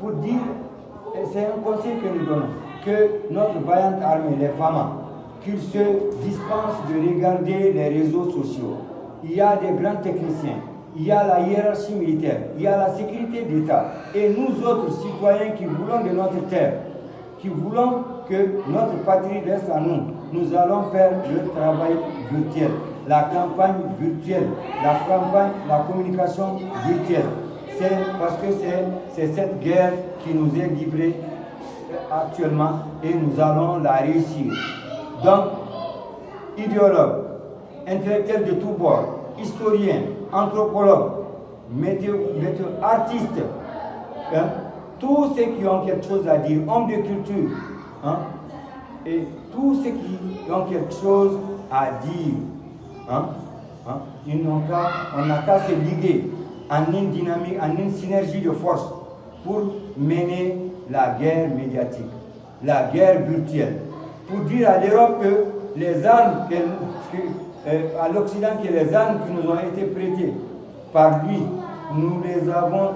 pour dire, c'est un conseil que nous donnons, que notre vaillante armée, les femmes, qu'ils se dispensent de regarder les réseaux sociaux. Il y a des grands techniciens, il y a la hiérarchie militaire, il y a la sécurité d'État. Et nous autres citoyens qui voulons de notre terre, qui voulons que notre patrie reste à nous, nous allons faire le travail virtuel, la campagne virtuelle, la communication virtuelle. C'est parce que c'est cette guerre qui nous est livrée actuellement et nous allons la réussir. Donc, idéologues, intellectuels de tous bords, historiens, anthropologues, artistes, hein, tous ceux qui ont quelque chose à dire, hommes de culture, hein, et tous ceux qui ont quelque chose à dire, hein, hein, on n'a qu'à se liguer en une dynamique, en une synergie de force pour mener la guerre médiatique, la guerre virtuelle, pour dire à l'Europe que les armes, à l'Occident, que les armes qui nous ont été prêtées par lui, nous les avons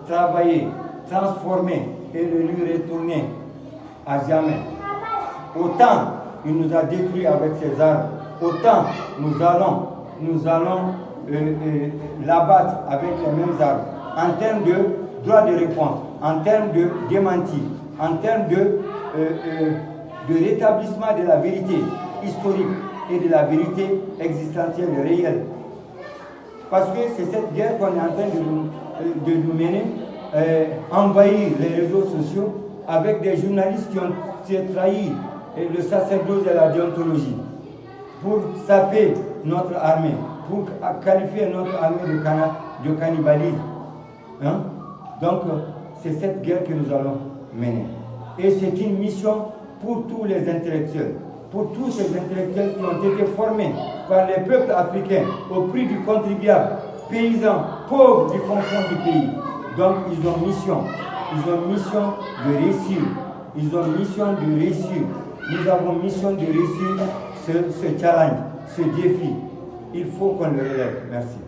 travaillées, transformées et les lui retournées à jamais. Autant il nous a détruits avec ses armes, autant nous allons l'abattre avec les mêmes armes, en termes de droit de réponse, en termes de démenti, en termes de rétablissement de la vérité historique et de la vérité existentielle et réelle. Parce que c'est cette guerre qu'on est en train de nous mener, envahir les réseaux sociaux avec des journalistes qui ont trahi le sacerdoce de la déontologie pour saper notre armée, pour qualifier notre armée de cannibalisme. Hein? Donc, c'est cette guerre que nous allons mener. Et c'est une mission pour tous les intellectuels, pour tous ces intellectuels qui ont été formés par les peuples africains au prix du contribuable, paysans, pauvres du fond du pays. Donc, ils ont mission de réussir. Ils ont mission de réussir. Nous avons mission de réussir ce challenge, ce défi. Il faut qu'on le relève. Merci.